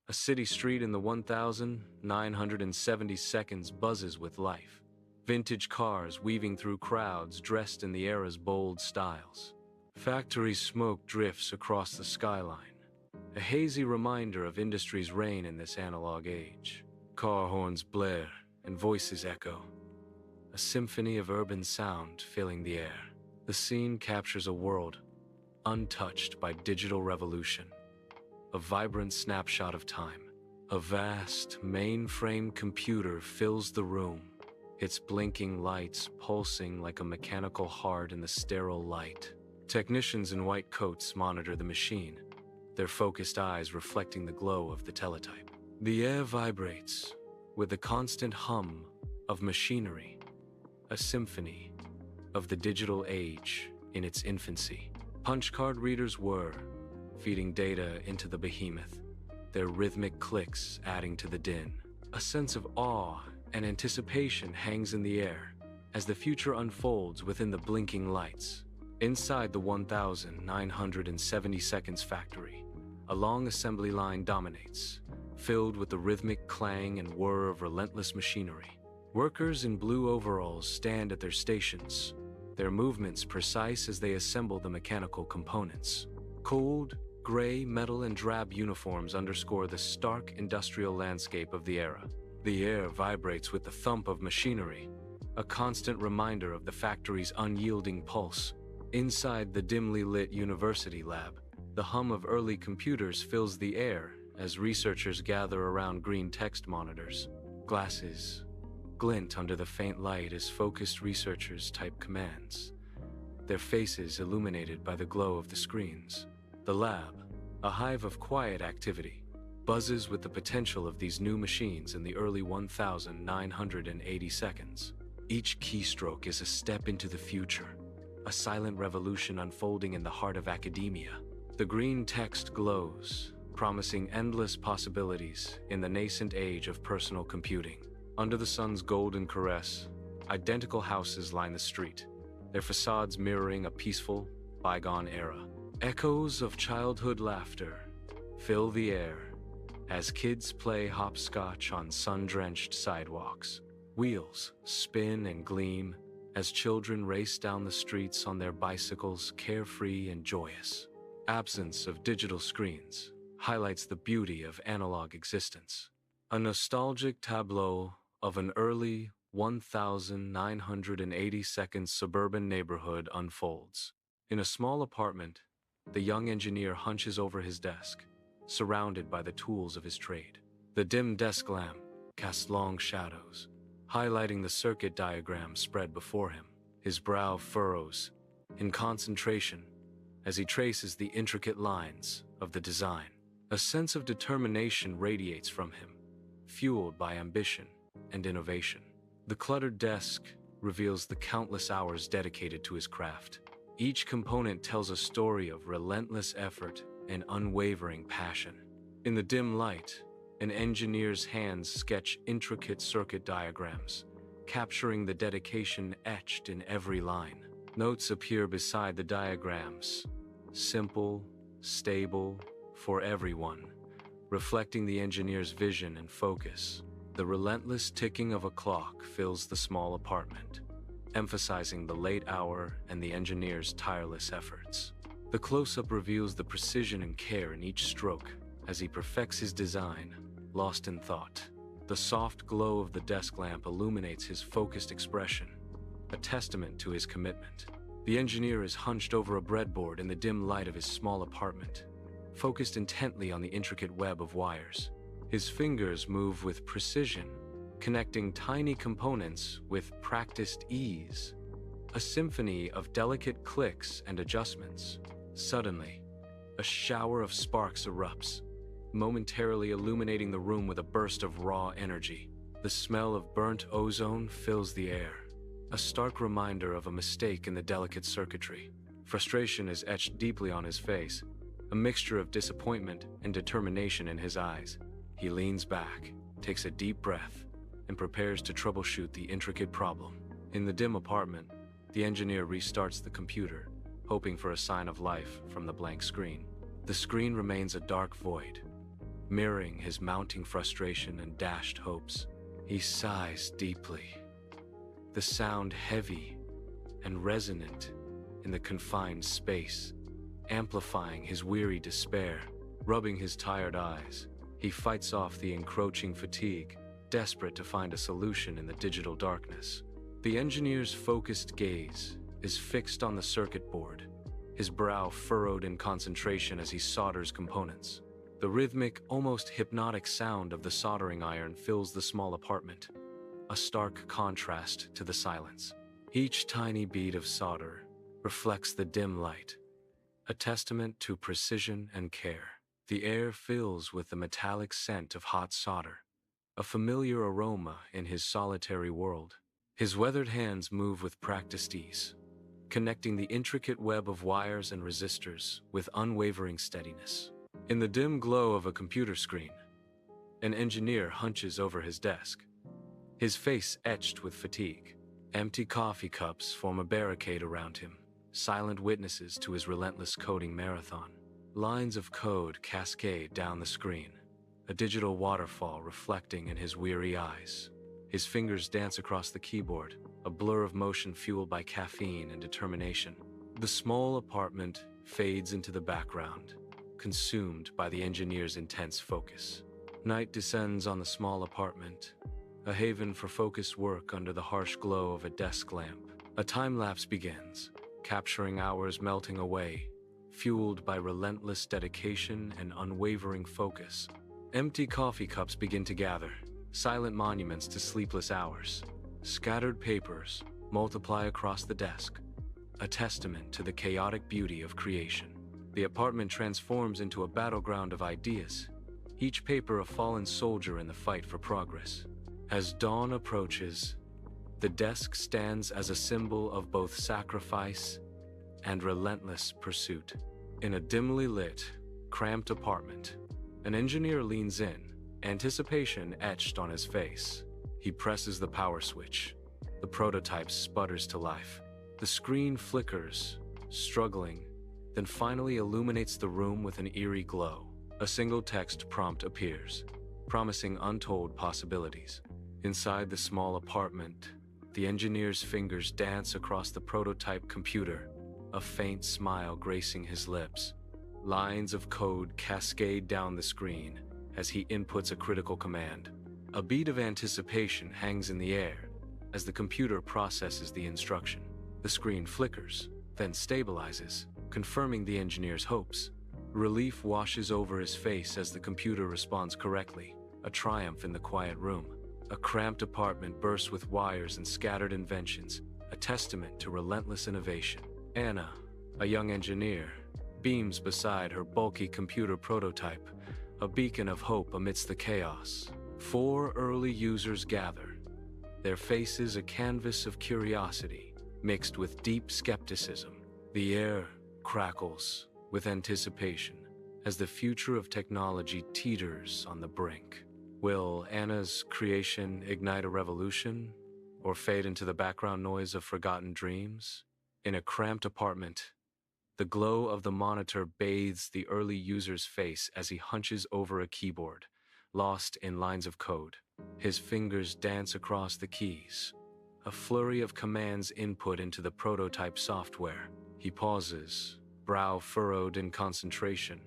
A city street in the 1970 seconds buzzes with life. Vintage cars weaving through crowds dressed in the era's bold styles. Factory smoke drifts across the skyline, a hazy reminder of industry's reign in this analog age. Car horns blare and voices echo, a symphony of urban sound filling the air. The scene captures a world untouched by digital revolution, a vibrant snapshot of time. A vast, mainframe computer fills the room, its blinking lights pulsing like a mechanical heart in the sterile light. Technicians in white coats monitor the machine, their focused eyes reflecting the glow of the teletype. The air vibrates with the constant hum of machinery, a symphony of the digital age in its infancy. Punch card readers whir, feeding data into the behemoth, their rhythmic clicks adding to the din. A sense of awe and anticipation hangs in the air as the future unfolds within the blinking lights. Inside the 1970 seconds factory, a long assembly line dominates, filled with the rhythmic clang and whir of relentless machinery. Workers in blue overalls stand at their stations, their movements precise as they assemble the mechanical components. Cold, gray, metal, and drab uniforms underscore the stark industrial landscape of the era. The air vibrates with the thump of machinery, a constant reminder of the factory's unyielding pulse. Inside the dimly lit university lab, the hum of early computers fills the air as researchers gather around green text monitors. Glasses glint under the faint light as focused researchers type commands, their faces illuminated by the glow of the screens. The lab, a hive of quiet activity, buzzes with the potential of these new machines in the early 1980 seconds. Each keystroke is a step into the future, a silent revolution unfolding in the heart of academia. The green text glows, promising endless possibilities in the nascent age of personal computing. Under the sun's golden caress, identical houses line the street, their facades mirroring a peaceful, bygone era. Echoes of childhood laughter fill the air as kids play hopscotch on sun-drenched sidewalks. Wheels spin and gleam as children race down the streets on their bicycles, carefree and joyous. Absence of digital screens highlights the beauty of analog existence. A nostalgic tableau of an early 1980 seconds suburban neighborhood unfolds. In a small apartment, the young engineer hunches over his desk, surrounded by the tools of his trade. The dim desk lamp casts long shadows, highlighting the circuit diagram spread before him. His brow furrows in concentration as he traces the intricate lines of the design. A sense of determination radiates from him, fueled by ambition and innovation. The cluttered desk reveals the countless hours dedicated to his craft. Each component tells a story of relentless effort and unwavering passion. In the dim light, an engineer's hands sketch intricate circuit diagrams, capturing the dedication etched in every line. Notes appear beside the diagrams, simple, stable, for everyone, reflecting the engineer's vision and focus. The relentless ticking of a clock fills the small apartment, emphasizing the late hour and the engineer's tireless efforts. The close-up reveals the precision and care in each stroke as he perfects his design, lost in thought. The soft glow of the desk lamp illuminates his focused expression, a testament to his commitment. The engineer is hunched over a breadboard in the dim light of his small apartment, focused intently on the intricate web of wires. His fingers move with precision, connecting tiny components with practiced ease, a symphony of delicate clicks and adjustments. Suddenly, a shower of sparks erupts, momentarily illuminating the room with a burst of raw energy. The smell of burnt ozone fills the air, a stark reminder of a mistake in the delicate circuitry. Frustration is etched deeply on his face, a mixture of disappointment and determination in his eyes. He leans back, takes a deep breath, and prepares to troubleshoot the intricate problem. In the dim apartment, the engineer restarts the computer, hoping for a sign of life from the blank screen. The screen remains a dark void, mirroring his mounting frustration and dashed hopes. He sighs deeply, the sound heavy and resonant in the confined space, amplifying his weary despair. Rubbing his tired eyes, he fights off the encroaching fatigue, desperate to find a solution in the digital darkness. The engineer's focused gaze is fixed on the circuit board, his brow furrowed in concentration as he solders components. The rhythmic, almost hypnotic sound of the soldering iron fills the small apartment, a stark contrast to the silence. Each tiny bead of solder reflects the dim light, a testament to precision and care. The air fills with the metallic scent of hot solder, a familiar aroma in his solitary world. His weathered hands move with practiced ease, connecting the intricate web of wires and resistors with unwavering steadiness. In the dim glow of a computer screen, an engineer hunches over his desk, his face etched with fatigue. Empty coffee cups form a barricade around him, silent witnesses to his relentless coding marathon. Lines of code cascade down the screen, a digital waterfall reflecting in his weary eyes. His fingers dance across the keyboard, a blur of motion fueled by caffeine and determination. The small apartment fades into the background, consumed by the engineer's intense focus. Night descends on the small apartment, a haven for focused work under the harsh glow of a desk lamp. A time lapse begins, capturing hours melting away, fueled by relentless dedication and unwavering focus. Empty coffee cups begin to gather, silent monuments to sleepless hours. Scattered papers multiply across the desk, a testament to the chaotic beauty of creation. The apartment transforms into a battleground of ideas, each paper a fallen soldier in the fight for progress. As dawn approaches, the desk stands as a symbol of both sacrifice and relentless pursuit. In a dimly lit, cramped apartment, an engineer leans in, anticipation etched on his face. He presses the power switch. The prototype sputters to life. The screen flickers, struggling, then finally illuminates the room with an eerie glow. A single text prompt appears, promising untold possibilities. Inside the small apartment, the engineer's fingers dance across the prototype computer, a faint smile gracing his lips. Lines of code cascade down the screen as he inputs a critical command. A beat of anticipation hangs in the air as the computer processes the instruction. The screen flickers, then stabilizes, confirming the engineer's hopes. Relief washes over his face as the computer responds correctly, a triumph in the quiet room. A cramped apartment bursts with wires and scattered inventions, a testament to relentless innovation. Anna, a young engineer, beams beside her bulky computer prototype, a beacon of hope amidst the chaos. 4 early users gather, their faces a canvas of curiosity, mixed with deep skepticism. The air crackles with anticipation as the future of technology teeters on the brink. Will Anna's creation ignite a revolution, or fade into the background noise of forgotten dreams? In a cramped apartment, the glow of the monitor bathes the early user's face as he hunches over a keyboard, lost in lines of code. His fingers dance across the keys, a flurry of commands input into the prototype software. He pauses, brow furrowed in concentration,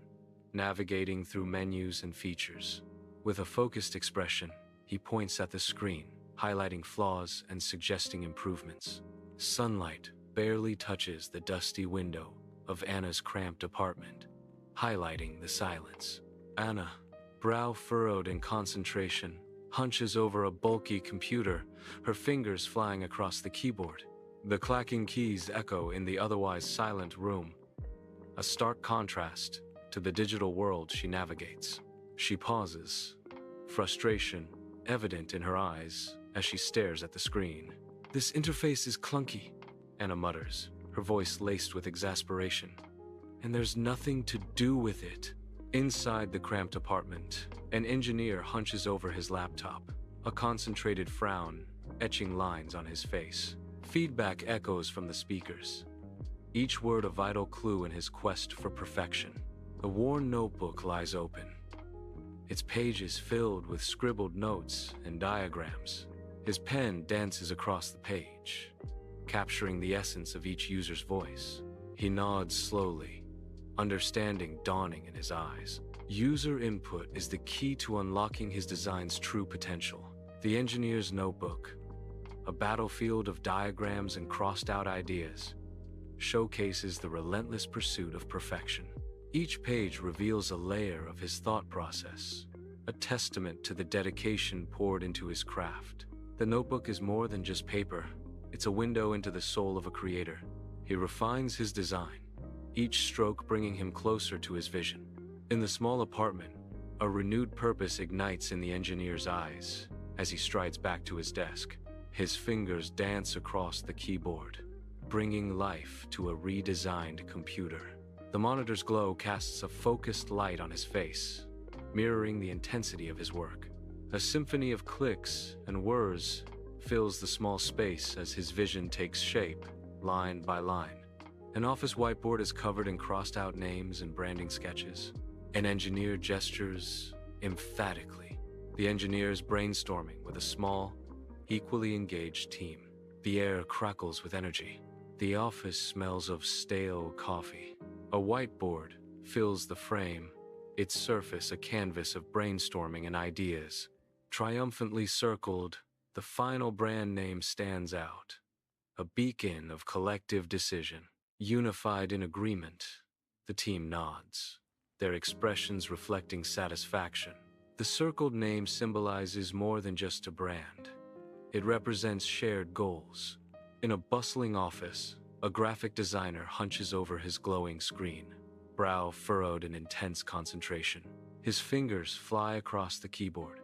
navigating through menus and features. With a focused expression, he points at the screen, highlighting flaws and suggesting improvements. Sunlight barely touches the dusty window of Anna's cramped apartment, highlighting the silence. Anna, brow furrowed in concentration, hunches over a bulky computer, her fingers flying across the keyboard. The clacking keys echo in the otherwise silent room, a stark contrast to the digital world she navigates. She pauses, frustration evident in her eyes as she stares at the screen. "This interface is clunky," Anna mutters, her voice laced with exasperation. "And there's nothing to do with it." Inside the cramped apartment, an engineer hunches over his laptop, a concentrated frown etching lines on his face. Feedback echoes from the speakers, each word a vital clue in his quest for perfection. A worn notebook lies open, its pages filled with scribbled notes and diagrams. His pen dances across the page, capturing the essence of each user's voice. He nods slowly, understanding dawning in his eyes. User input is the key to unlocking his design's true potential. The engineer's notebook, a battlefield of diagrams and crossed-out ideas, showcases the relentless pursuit of perfection. Each page reveals a layer of his thought process, a testament to the dedication poured into his craft. The notebook is more than just paper. It's a window into the soul of a creator. He refines his design, each stroke bringing him closer to his vision. In the small apartment, a renewed purpose ignites in the engineer's eyes as he strides back to his desk. His fingers dance across the keyboard, bringing life to a redesigned computer. The monitor's glow casts a focused light on his face, mirroring the intensity of his work. A symphony of clicks and whirs fills the small space as his vision takes shape, line by line. An office whiteboard is covered in crossed-out names and branding sketches. An engineer gestures emphatically. The engineer is brainstorming with a small, equally engaged team. The air crackles with energy. The office smells of stale coffee. A whiteboard fills the frame, its surface a canvas of brainstorming and ideas. Triumphantly circled, the final brand name stands out, a beacon of collective decision. Unified in agreement, the team nods, their expressions reflecting satisfaction. The circled name symbolizes more than just a brand. It represents shared goals. In a bustling office, a graphic designer hunches over his glowing screen, brow furrowed in intense concentration. His fingers fly across the keyboard,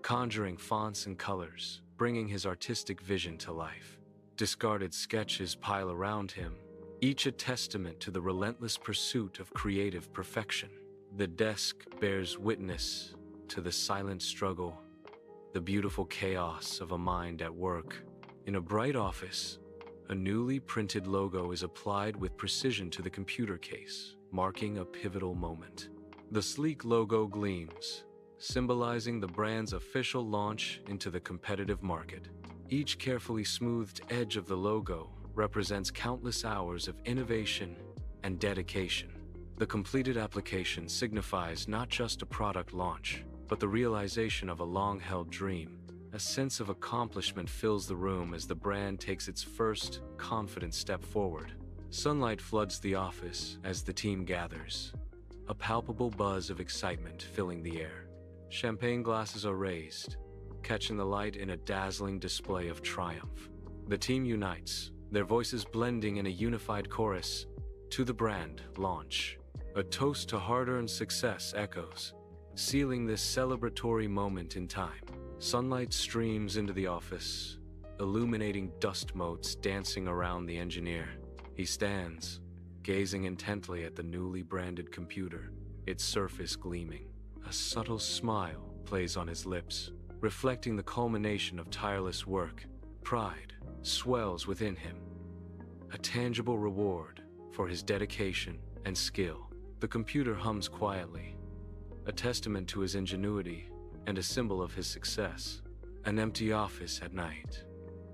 conjuring fonts and colors, bringing his artistic vision to life. Discarded sketches pile around him, each a testament to the relentless pursuit of creative perfection. The desk bears witness to the silent struggle, the beautiful chaos of a mind at work. In a bright office, a newly printed logo is applied with precision to the computer case, marking a pivotal moment. The sleek logo gleams, symbolizing the brand's official launch into the competitive market. Each carefully smoothed edge of the logo represents countless hours of innovation and dedication. The completed application signifies not just a product launch, but the realization of a long-held dream. A sense of accomplishment fills the room as the brand takes its first confident step forward. Sunlight floods the office as the team gathers, a palpable buzz of excitement filling the air. Champagne glasses are raised, catching the light in a dazzling display of triumph. The team unites, their voices blending in a unified chorus. To the brand launch, a toast to hard-earned success echoes, sealing this celebratory moment in time. Sunlight streams into the office, illuminating dust motes dancing around the engineer. He stands, gazing intently at the newly branded computer, its surface gleaming. A subtle smile plays on his lips, reflecting the culmination of tireless work. Pride swells within him, a tangible reward for his dedication and skill. The computer hums quietly, a testament to his ingenuity and a symbol of his success. An empty office at night,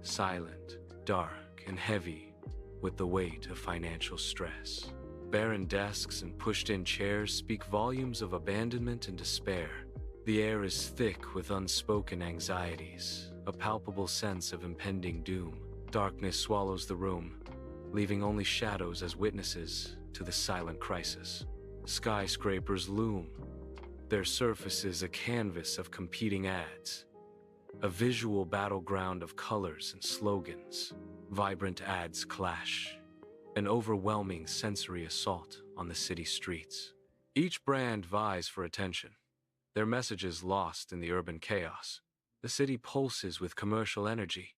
silent, dark, and heavy with the weight of financial stress. Barren desks and pushed-in chairs speak volumes of abandonment and despair. The air is thick with unspoken anxieties, a palpable sense of impending doom. Darkness swallows the room, leaving only shadows as witnesses to the silent crisis. Skyscrapers loom, their surfaces a canvas of competing ads, a visual battleground of colors and slogans. Vibrant ads clash, an overwhelming sensory assault on the city streets. Each brand vies for attention, their messages lost in the urban chaos. The city pulses with commercial energy,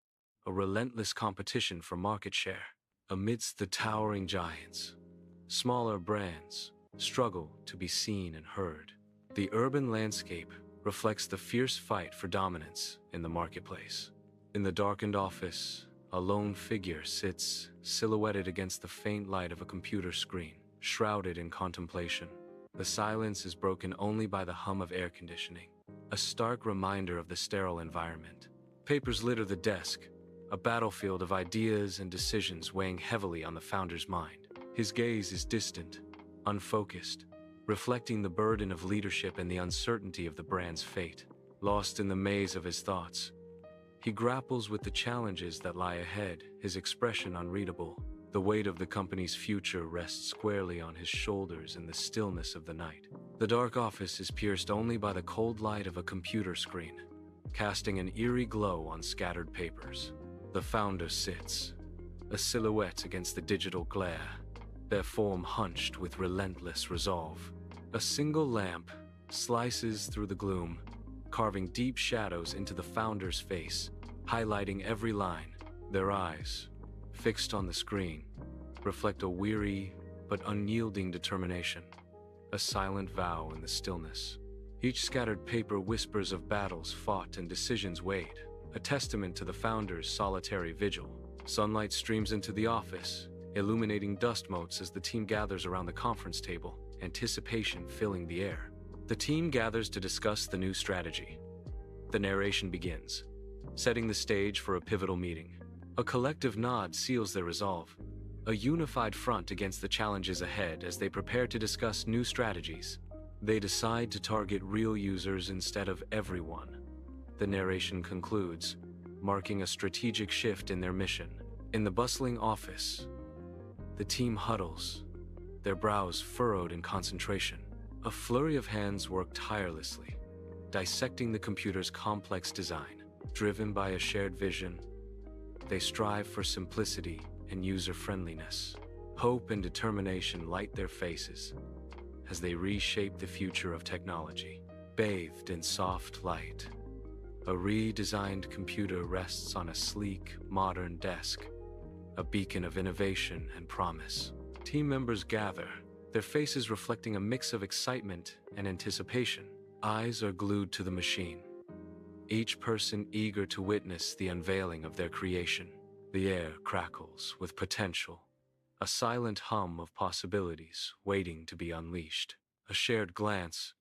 a relentless competition for market share. Amidst the towering giants, smaller brands struggle to be seen and heard. The urban landscape reflects the fierce fight for dominance in the marketplace. In the darkened office, a lone figure sits silhouetted against the faint light of a computer screen, shrouded in contemplation. The silence is broken only by the hum of air conditioning, a stark reminder of the sterile environment. Papers litter the desk, a battlefield of ideas and decisions weighing heavily on the founder's mind. His gaze is distant, unfocused, reflecting the burden of leadership and the uncertainty of the brand's fate. Lost in the maze of his thoughts, he grapples with the challenges that lie ahead, his expression unreadable. The weight of the company's future rests squarely on his shoulders in the stillness of the night. The dark office is pierced only by the cold light of a computer screen, casting an eerie glow on scattered papers. The founder sits, a silhouette against the digital glare, their form hunched with relentless resolve. A single lamp slices through the gloom, carving deep shadows into the founder's face, highlighting every line. Their eyes, fixed on the screen, reflect a weary but unyielding determination, a silent vow in the stillness. Each scattered paper whispers of battles fought and decisions weighed, a testament to the founder's solitary vigil. Sunlight streams into the office, illuminating dust motes as the team gathers around the conference table, anticipation filling the air. The team gathers to discuss the new strategy. The narration begins, setting the stage for a pivotal meeting. A collective nod seals their resolve, a unified front against the challenges ahead as they prepare to discuss new strategies. They decide to target real users instead of everyone. The narration concludes, marking a strategic shift in their mission. In the bustling office, the team huddles, their brows furrowed in concentration. A flurry of hands work tirelessly, dissecting the computer's complex design. Driven by a shared vision, they strive for simplicity and user-friendliness. Hope and determination light their faces as they reshape the future of technology. Bathed in soft light, a redesigned computer rests on a sleek, modern desk, a beacon of innovation and promise. Team members gather, their faces reflecting a mix of excitement and anticipation. Eyes are glued to the machine, each person eager to witness the unveiling of their creation. The air crackles with potential, a silent hum of possibilities waiting to be unleashed. A shared glance,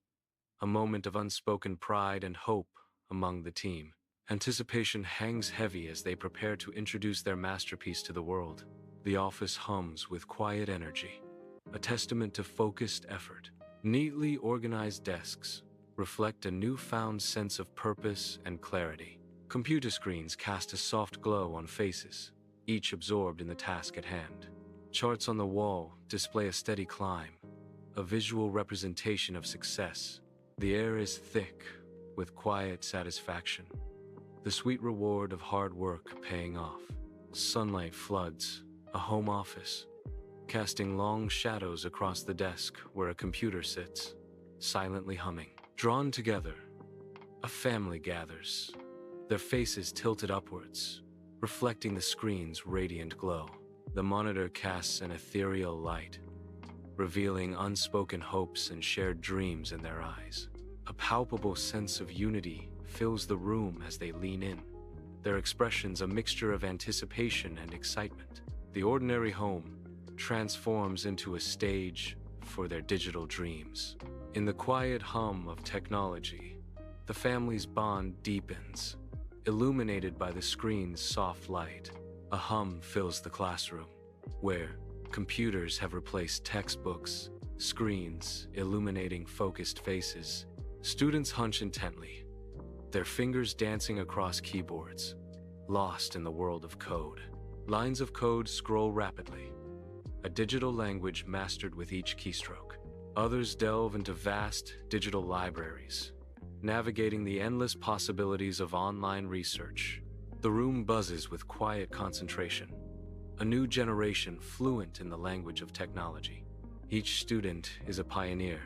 a moment of unspoken pride and hope among the team. Anticipation hangs heavy as they prepare to introduce their masterpiece to the world. The office hums with quiet energy, a testament to focused effort. Neatly organized desks reflect a newfound sense of purpose and clarity. Computer screens cast a soft glow on faces, each absorbed in the task at hand. Charts on the wall display a steady climb, a visual representation of success. The air is thick with quiet satisfaction, the sweet reward of hard work paying off. Sunlight floods a home office, casting long shadows across the desk where a computer sits, silently humming. Drawn together, a family gathers, their faces tilted upwards, reflecting the screen's radiant glow. The monitor casts an ethereal light, revealing unspoken hopes and shared dreams in their eyes. A palpable sense of unity fills the room as they lean in, their expressions a mixture of anticipation and excitement. The ordinary home transforms into a stage for their digital dreams. In the quiet hum of technology, the family's bond deepens, illuminated by the screen's soft light. A hum fills the classroom, where computers have replaced textbooks, screens illuminating focused faces. Students hunch intently, their fingers dancing across keyboards, lost in the world of code. Lines of code scroll rapidly, a digital language mastered with each keystroke. Others delve into vast digital libraries, navigating the endless possibilities of online research. The room buzzes with quiet concentration, a new generation fluent in the language of technology. Each student is a pioneer,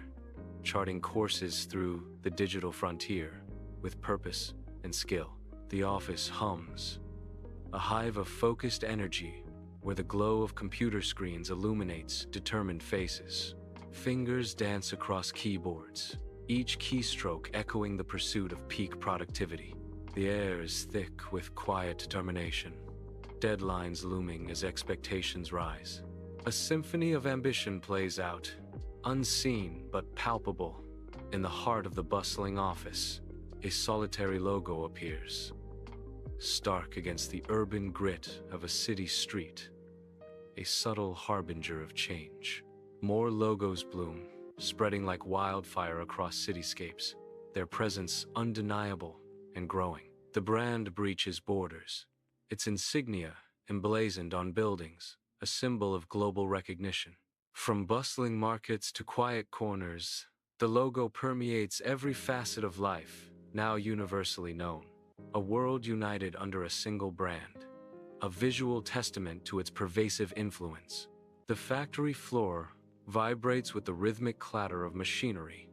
charting courses through the digital frontier with purpose and skill. The office hums, a hive of focused energy where the glow of computer screens illuminates determined faces. Fingers dance across keyboards, each keystroke echoing the pursuit of peak productivity. The air is thick with quiet determination, deadlines looming as expectations rise. A symphony of ambition plays out, Unseen but palpable, in the heart of the bustling office, a solitary logo appears, stark against the urban grit of a city street, a subtle harbinger of change. More logos bloom, spreading like wildfire across cityscapes, their presence undeniable and growing. The brand breaches borders, its insignia emblazoned on buildings, a symbol of global recognition. From bustling markets to quiet corners, the logo permeates every facet of life, now universally known. A world united under a single brand, a visual testament to its pervasive influence. The factory floor vibrates with the rhythmic clatter of machinery,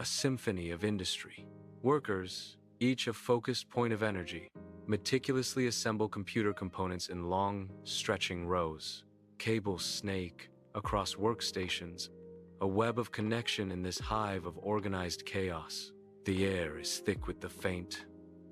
a symphony of industry. Workers, each a focused point of energy, meticulously assemble computer components in long, stretching rows. Cables snake across workstations, a web of connection in this hive of organized chaos. The air is thick with the faint,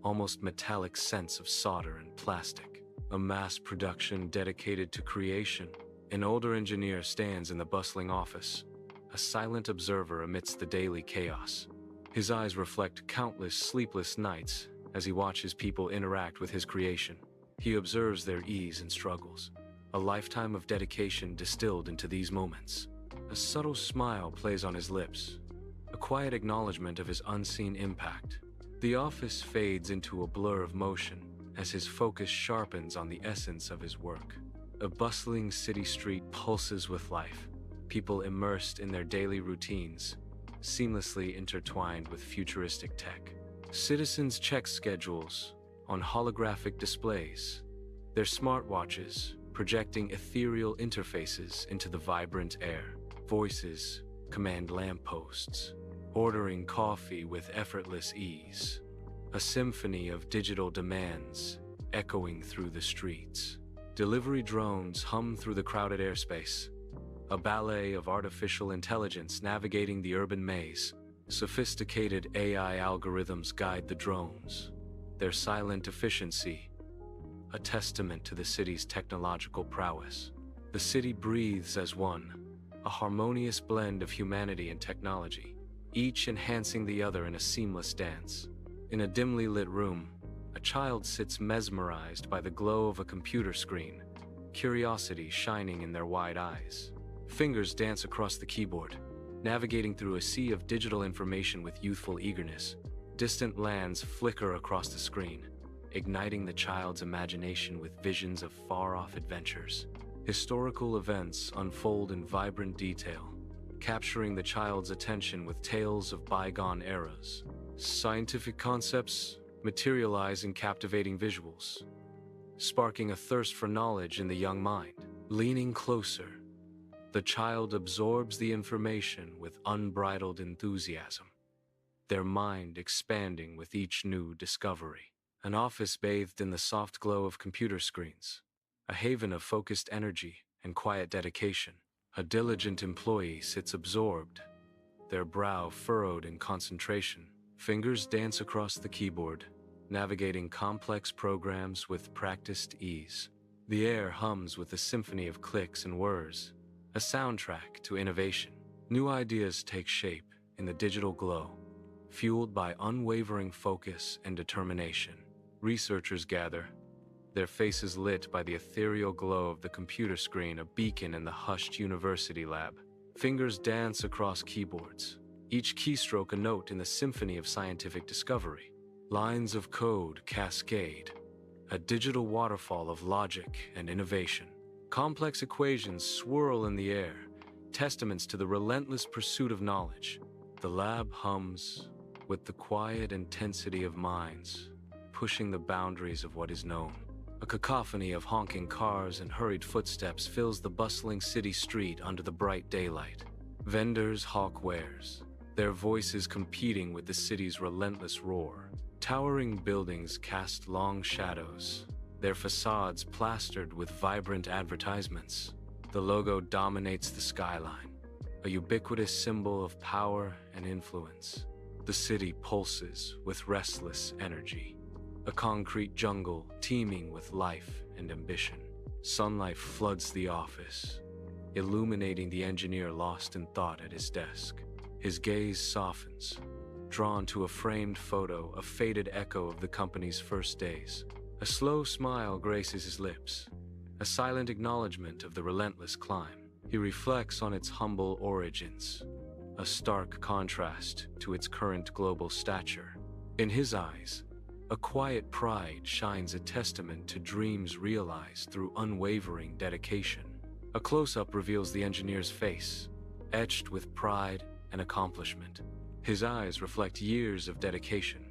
almost metallic sense of solder and plastic. A mass production dedicated to creation. An older engineer stands in the bustling office, a silent observer amidst the daily chaos. His eyes reflect countless sleepless nights as he watches people interact with his creation. He observes their ease and struggles, a lifetime of dedication distilled into these moments. A subtle smile plays on his lips, a quiet acknowledgement of his unseen impact. The office fades into a blur of motion as his focus sharpens on the essence of his work. A bustling city street pulses with life, people immersed in their daily routines, seamlessly intertwined with futuristic tech. Citizens check schedules on holographic displays, their smartwatches projecting ethereal interfaces into the vibrant air. Voices command lampposts, ordering coffee with effortless ease. A symphony of digital demands echoing through the streets. Delivery drones hum through the crowded airspace, a ballet of artificial intelligence navigating the urban maze. Sophisticated AI algorithms guide the drones, their silent efficiency a testament to the city's technological prowess. The city breathes as one, a harmonious blend of humanity and technology, each enhancing the other in a seamless dance. In a dimly lit room, a child sits mesmerized by the glow of a computer screen, curiosity shining in their wide eyes. Fingers dance across the keyboard, navigating through a sea of digital information with youthful eagerness. Distant lands flicker across the screen, igniting the child's imagination with visions of far-off adventures. Historical events unfold in vibrant detail, capturing the child's attention with tales of bygone eras. Scientific concepts materialize in captivating visuals, sparking a thirst for knowledge in the young mind. Leaning closer, the child absorbs the information with unbridled enthusiasm, their mind expanding with each new discovery. An office bathed in the soft glow of computer screens, a haven of focused energy and quiet dedication. A diligent employee sits absorbed, their brow furrowed in concentration. Fingers dance across the keyboard, navigating complex programs with practiced ease. The air hums with a symphony of clicks and whirs, a soundtrack to innovation. New ideas take shape in the digital glow, fueled by unwavering focus and determination. Researchers gather, their faces lit by the ethereal glow of the computer screen, a beacon in the hushed university lab. Fingers dance across keyboards, each keystroke a note in the symphony of scientific discovery. Lines of code cascade, a digital waterfall of logic and innovation. Complex equations swirl in the air, testaments to the relentless pursuit of knowledge. The lab hums with the quiet intensity of minds, pushing the boundaries of what is known. A cacophony of honking cars and hurried footsteps fills the bustling city street under the bright daylight. Vendors hawk wares, their voices competing with the city's relentless roar. Towering buildings cast long shadows, their facades plastered with vibrant advertisements. The logo dominates the skyline, a ubiquitous symbol of power and influence. The city pulses with restless energy, a concrete jungle teeming with life and ambition. Sunlight floods the office, illuminating the engineer lost in thought at his desk. His gaze softens, drawn to a framed photo, a faded echo of the company's first days. A slow smile graces his lips, a silent acknowledgement of the relentless climb. He reflects on its humble origins, a stark contrast to its current global stature. In his eyes, a quiet pride shines, a testament to dreams realized through unwavering dedication. A close-up reveals the engineer's face, etched with pride and accomplishment. His eyes reflect years of dedication,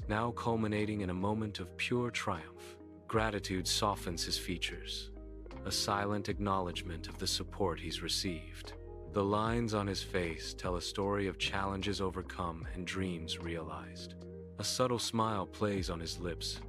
now culminating in a moment of pure triumph. Gratitude softens his features, a silent acknowledgement of the support he's received. The lines on his face tell a story of challenges overcome and dreams realized. A subtle smile plays on his lips,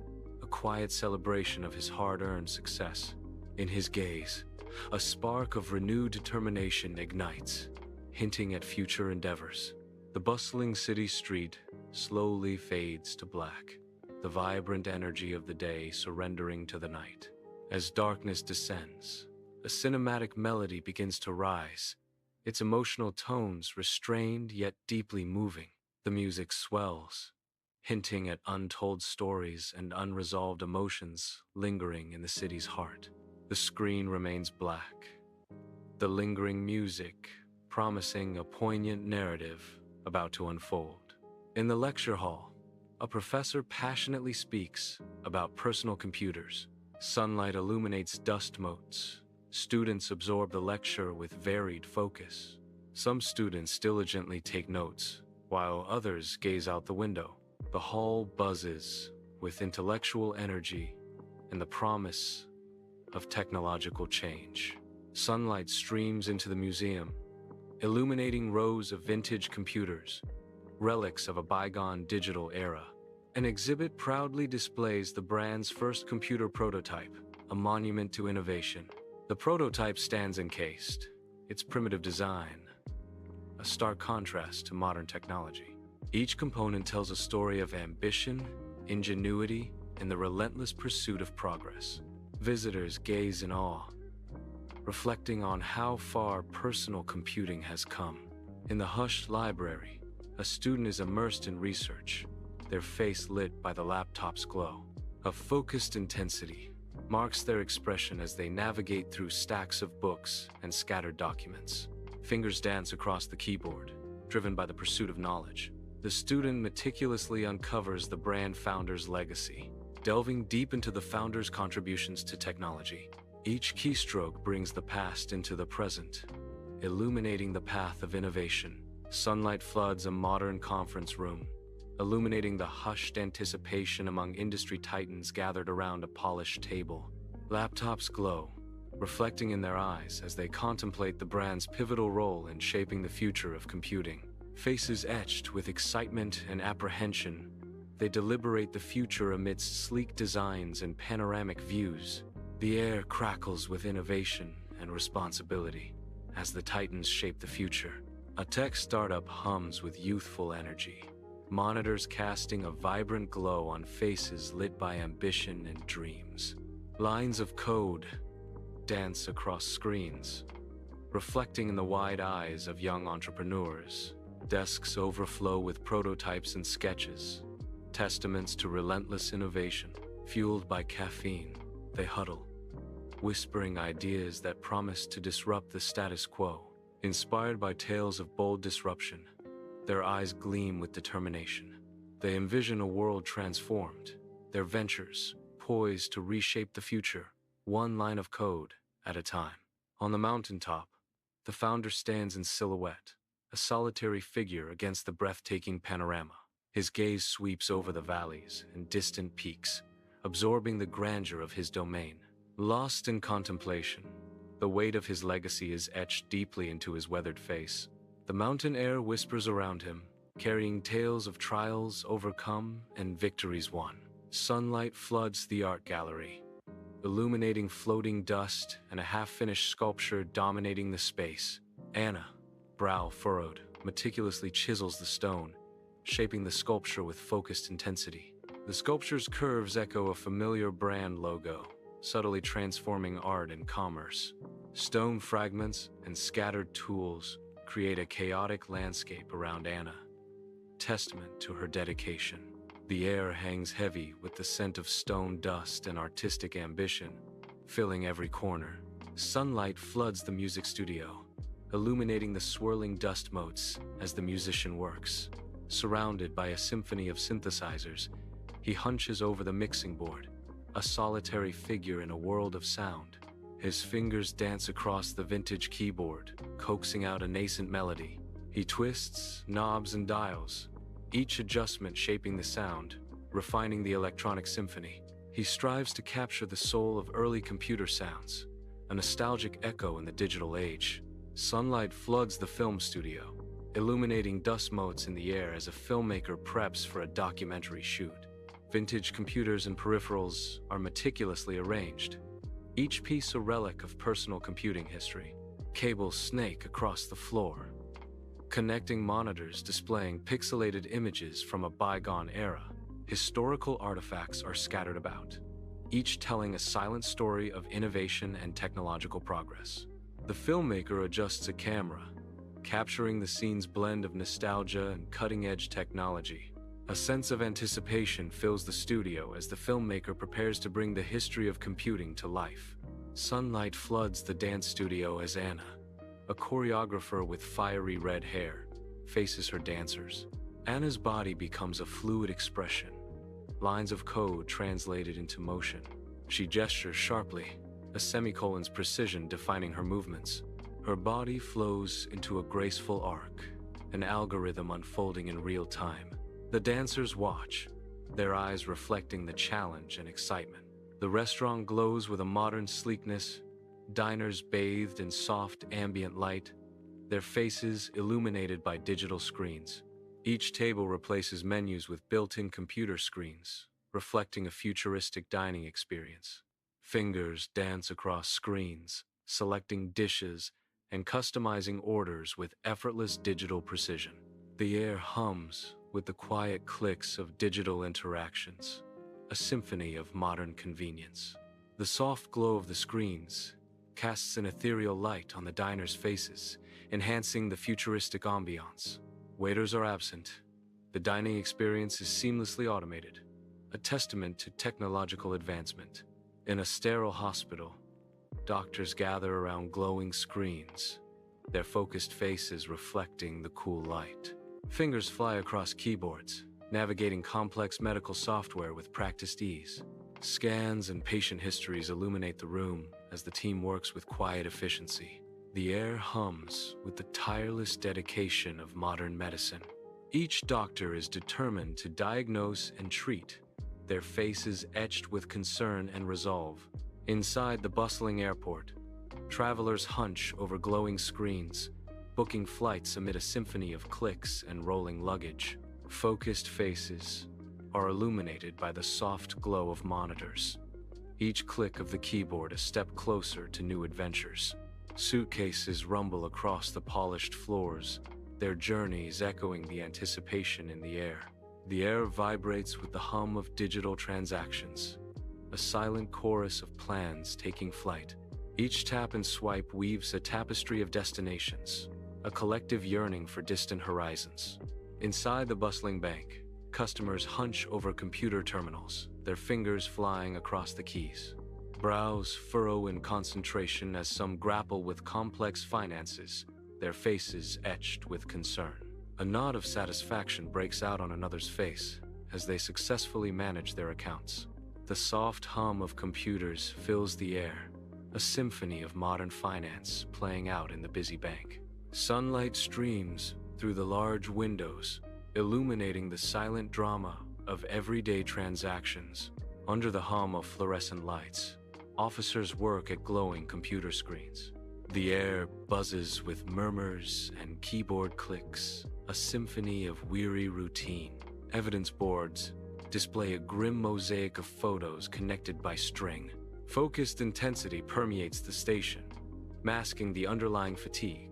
a quiet celebration of his hard-earned success. In his gaze, a spark of renewed determination ignites, hinting at future endeavors. The bustling city street slowly fades to black, the vibrant energy of the day surrendering to the night. As darkness descends, a cinematic melody begins to rise, its emotional tones restrained yet deeply moving. The music swells, hinting at untold stories and unresolved emotions lingering in the city's heart. The screen remains black, the lingering music promising a poignant narrative about to unfold. In the lecture hall, a professor passionately speaks about personal computers. Sunlight illuminates dust motes. Students absorb the lecture with varied focus. Some students diligently take notes, while others gaze out the window. The hall buzzes with intellectual energy and the promise of technological change. Sunlight streams into the museum, illuminating rows of vintage computers, relics of a bygone digital era. An exhibit proudly displays the brand's first computer prototype, a monument to innovation. The prototype stands encased, its primitive design a stark contrast to modern technology. Each component tells a story of ambition, ingenuity, and the relentless pursuit of progress. Visitors gaze in awe, reflecting on how far personal computing has come. In the hushed library, a student is immersed in research, their face lit by the laptop's glow. A focused intensity marks their expression as they navigate through stacks of books and scattered documents. Fingers dance across the keyboard, driven by the pursuit of knowledge. The student meticulously uncovers the brand founder's legacy, delving deep into the founder's contributions to technology. Each keystroke brings the past into the present, illuminating the path of innovation. Sunlight floods a modern conference room, illuminating the hushed anticipation among industry titans gathered around a polished table. Laptops glow, reflecting in their eyes as they contemplate the brand's pivotal role in shaping the future of computing. Faces etched with excitement and apprehension, they deliberate the future amidst sleek designs and panoramic views. The air crackles with innovation and responsibility as the titans shape the future. A tech startup hums with youthful energy, monitors casting a vibrant glow on faces lit by ambition and dreams. Lines of code dance across screens, reflecting in the wide eyes of young entrepreneurs. Desks overflow with prototypes and sketches, testaments to relentless innovation. Fueled by caffeine, they huddle, whispering ideas that promise to disrupt the status quo. Inspired by tales of bold disruption, their eyes gleam with determination. They envision a world transformed, their ventures poised to reshape the future, one line of code at a time. On the mountaintop, the founder stands in silhouette, a solitary figure against the breathtaking panorama. His gaze sweeps over the valleys and distant peaks, absorbing the grandeur of his domain. Lost in contemplation, the weight of his legacy is etched deeply into his weathered face. The mountain air whispers around him, carrying tales of trials overcome and victories won. Sunlight floods the art gallery, illuminating floating dust and a half-finished sculpture dominating the space. Anna, brow furrowed, meticulously chisels the stone, shaping the sculpture with focused intensity. The sculpture's curves echo a familiar brand logo, subtly transforming art and commerce. Stone fragments and scattered tools create a chaotic landscape around Anna, testament to her dedication. The air hangs heavy with the scent of stone dust and artistic ambition, filling every corner. Sunlight floods the music studio, illuminating the swirling dust motes as the musician works. Surrounded by a symphony of synthesizers, he hunches over the mixing board, a solitary figure in a world of sound. His fingers dance across the vintage keyboard, coaxing out a nascent melody. He twists knobs and dials, each adjustment shaping the sound, refining the electronic symphony. He strives to capture the soul of early computer sounds, a nostalgic echo in the digital age. Sunlight floods the film studio, illuminating dust motes in the air as a filmmaker preps for a documentary shoot. Vintage computers and peripherals are meticulously arranged, each piece a relic of personal computing history. Cables snake across the floor, connecting monitors displaying pixelated images from a bygone era. Historical artifacts are scattered about, each telling a silent story of innovation and technological progress. The filmmaker adjusts a camera, capturing the scene's blend of nostalgia and cutting-edge technology. A sense of anticipation fills the studio as the filmmaker prepares to bring the history of computing to life. Sunlight floods the dance studio as Anna, a choreographer with fiery red hair, faces her dancers. Anna's body becomes a fluid expression, lines of code translated into motion. She gestures sharply, a semicolon's precision defining her movements. Her body flows into a graceful arc, an algorithm unfolding in real time. The dancers watch, their eyes reflecting the challenge and excitement. The restaurant glows with a modern sleekness, diners bathed in soft ambient light, their faces illuminated by digital screens. Each table replaces menus with built-in computer screens, reflecting a futuristic dining experience. Fingers dance across screens, selecting dishes and customizing orders with effortless digital precision. The air hums with the quiet clicks of digital interactions, a symphony of modern convenience. The soft glow of the screens casts an ethereal light on the diners' faces, enhancing the futuristic ambiance. Waiters are absent. The dining experience is seamlessly automated, a testament to technological advancement. In a sterile hospital, doctors gather around glowing screens, their focused faces reflecting the cool light. Fingers fly across keyboards, navigating complex medical software with practiced ease. Scans and patient histories illuminate the room as the team works with quiet efficiency. The air hums with the tireless dedication of modern medicine. Each doctor is determined to diagnose and treat, their faces etched with concern and resolve. Inside the bustling airport, travelers hunch over glowing screens, booking flights amid a symphony of clicks and rolling luggage. Focused faces are illuminated by the soft glow of monitors, each click of the keyboard a step closer to new adventures. Suitcases rumble across the polished floors, their journeys echoing the anticipation in the air. The air vibrates with the hum of digital transactions, a silent chorus of plans taking flight. Each tap and swipe weaves a tapestry of destinations, a collective yearning for distant horizons. Inside the bustling bank, customers hunch over computer terminals, their fingers flying across the keys. Brows furrow in concentration as some grapple with complex finances, their faces etched with concern. A nod of satisfaction breaks out on another's face as they successfully manage their accounts. The soft hum of computers fills the air, a symphony of modern finance playing out in the busy bank. Sunlight streams through the large windows, illuminating the silent drama of everyday transactions. Under the hum of fluorescent lights, officers work at glowing computer screens. The air buzzes with murmurs and keyboard clicks, a symphony of weary routine. Evidence boards display a grim mosaic of photos connected by string. Focused intensity permeates the station, masking the underlying fatigue.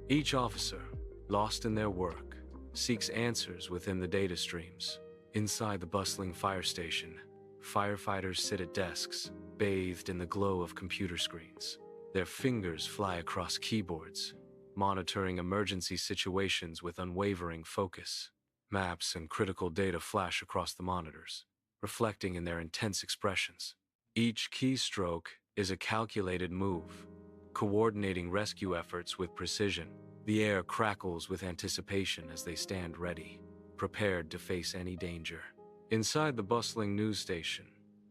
Each officer, lost in their work, seeks answers within the data streams. Inside the bustling fire station, firefighters sit at desks, bathed in the glow of computer screens. Their fingers fly across keyboards, monitoring emergency situations with unwavering focus. Maps and critical data flash across the monitors, reflecting in their intense expressions. Each keystroke is a calculated move, coordinating rescue efforts with precision. The air crackles with anticipation as they stand ready, prepared to face any danger. Inside the bustling news station,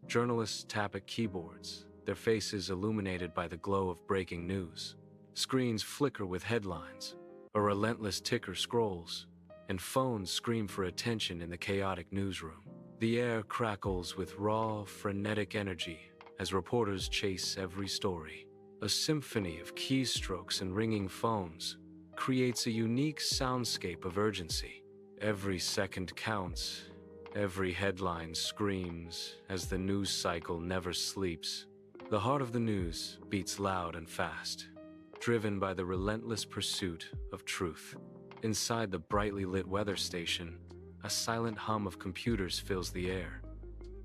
journalists tap at keyboards, their faces illuminated by the glow of breaking news. Screens flicker with headlines, a relentless ticker scrolls, and phones scream for attention in the chaotic newsroom. The air crackles with raw, frenetic energy as reporters chase every story. A symphony of keystrokes and ringing phones creates a unique soundscape of urgency. Every second counts, every headline screams as the news cycle never sleeps. The heart of the news beats loud and fast, driven by the relentless pursuit of truth. Inside the brightly lit weather station, a silent hum of computers fills the air,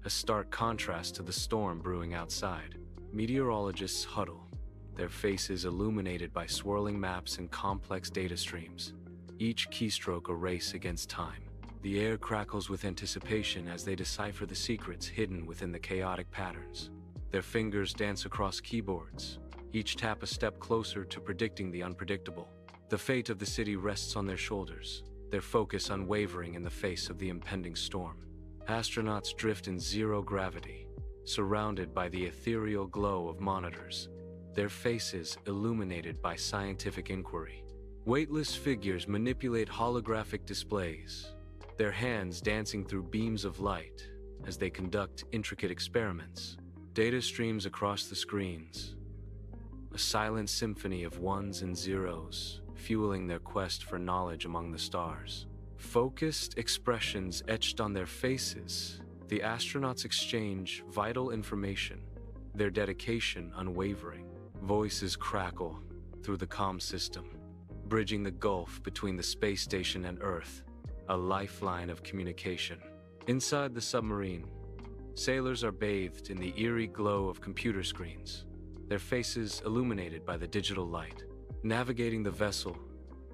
a stark contrast to the storm brewing outside. Meteorologists huddle, their faces illuminated by swirling maps and complex data streams. Each keystroke a race against time. The air crackles with anticipation as they decipher the secrets hidden within the chaotic patterns. Their fingers dance across keyboards, each tap a step closer to predicting the unpredictable. The fate of the city rests on their shoulders, their focus unwavering in the face of the impending storm. Astronauts drift in zero gravity, surrounded by the ethereal glow of monitors, their faces illuminated by scientific inquiry. Weightless figures manipulate holographic displays, their hands dancing through beams of light as they conduct intricate experiments. Data streams across the screens, a silent symphony of ones and zeros, fueling their quest for knowledge among the stars. Focused expressions etched on their faces, the astronauts exchange vital information, their dedication unwavering. Voices crackle through the comm system, bridging the gulf between the space station and Earth, a lifeline of communication. Inside the submarine, sailors are bathed in the eerie glow of computer screens, their faces illuminated by the digital light. Navigating the vessel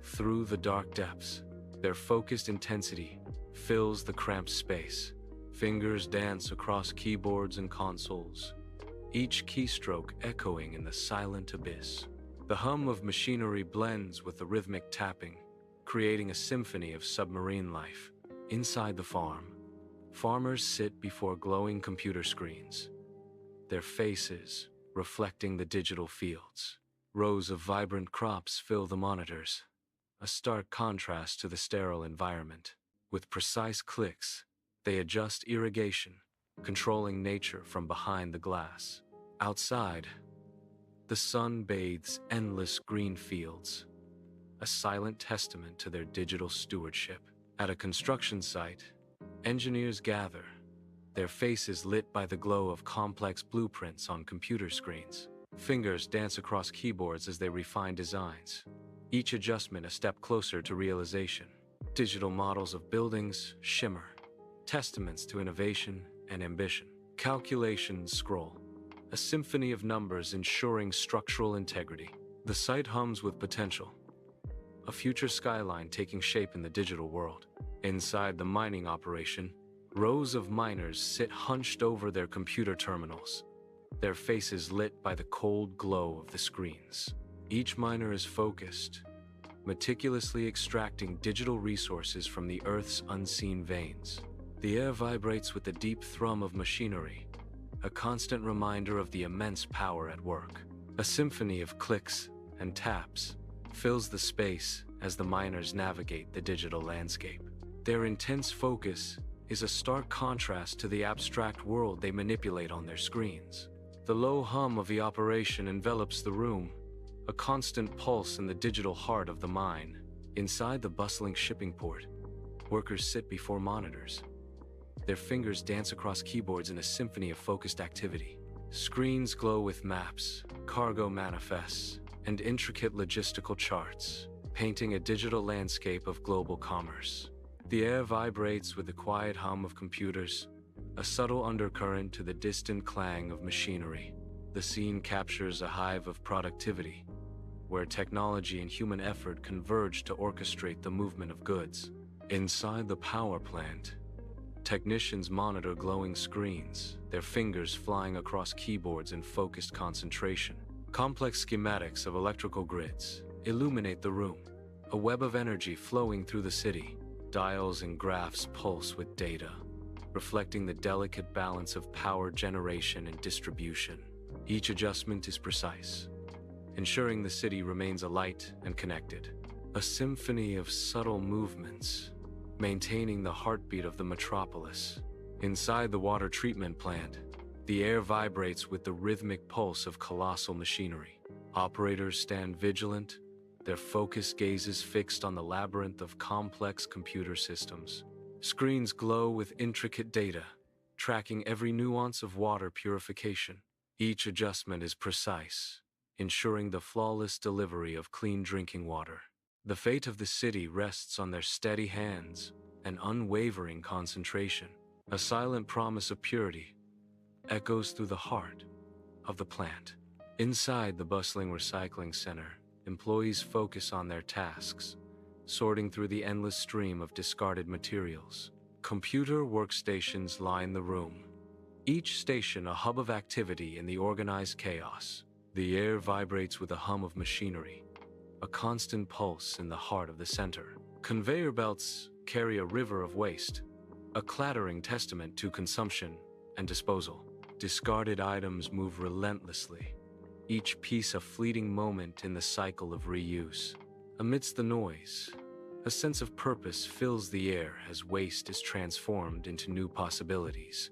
through the dark depths, their focused intensity fills the cramped space. Fingers dance across keyboards and consoles, each keystroke echoing in the silent abyss. The hum of machinery blends with the rhythmic tapping, creating a symphony of submarine life. Inside the farm, farmers sit before glowing computer screens, their faces reflecting the digital fields. Rows of vibrant crops fill the monitors, a stark contrast to the sterile environment. With precise clicks, they adjust irrigation, controlling nature from behind the glass. Outside, the sun bathes endless green fields, a silent testament to their digital stewardship. At a construction site, engineers gather, their faces lit by the glow of complex blueprints on computer screens. Fingers dance across keyboards as they refine designs, each adjustment a step closer to realization. Digital models of buildings shimmer, testaments to innovation and ambition. Calculations scroll, a symphony of numbers ensuring structural integrity. The site hums with potential, a future skyline taking shape in the digital world. Inside the mining operation, rows of miners sit hunched over their computer terminals, their faces lit by the cold glow of the screens. Each miner is focused, meticulously extracting digital resources from the Earth's unseen veins. The air vibrates with the deep thrum of machinery, a constant reminder of the immense power at work. A symphony of clicks and taps fills the space as the miners navigate the digital landscape. Their intense focus is a stark contrast to the abstract world they manipulate on their screens. The low hum of the operation envelops the room, a constant pulse in the digital heart of the mine. Inside the bustling shipping port, workers sit before monitors. Their fingers dance across keyboards in a symphony of focused activity. Screens glow with maps, cargo manifests, and intricate logistical charts, painting a digital landscape of global commerce. The air vibrates with the quiet hum of computers, a subtle undercurrent to the distant clang of machinery. The scene captures a hive of productivity, where technology and human effort converge to orchestrate the movement of goods. Inside the power plant, technicians monitor glowing screens, their fingers flying across keyboards in focused concentration. Complex schematics of electrical grids illuminate the room, a web of energy flowing through the city. Dials and graphs pulse with data, reflecting the delicate balance of power generation and distribution. Each adjustment is precise, ensuring the city remains alight and connected. A symphony of subtle movements, maintaining the heartbeat of the metropolis. Inside the water treatment plant, the air vibrates with the rhythmic pulse of colossal machinery. Operators stand vigilant, their focused gazes fixed on the labyrinth of complex computer systems. Screens glow with intricate data, tracking every nuance of water purification. Each adjustment is precise, ensuring the flawless delivery of clean drinking water. The fate of the city rests on their steady hands and unwavering concentration. A silent promise of purity echoes through the heart of the plant. Inside the bustling recycling center, employees focus on their tasks, sorting through the endless stream of discarded materials. Computer workstations line the room, each station a hub of activity in the organized chaos. The air vibrates with a hum of machinery, a constant pulse in the heart of the center. Conveyor belts carry a river of waste, a clattering testament to consumption and disposal. Discarded items move relentlessly, each piece a fleeting moment in the cycle of reuse. Amidst the noise, a sense of purpose fills the air as waste is transformed into new possibilities.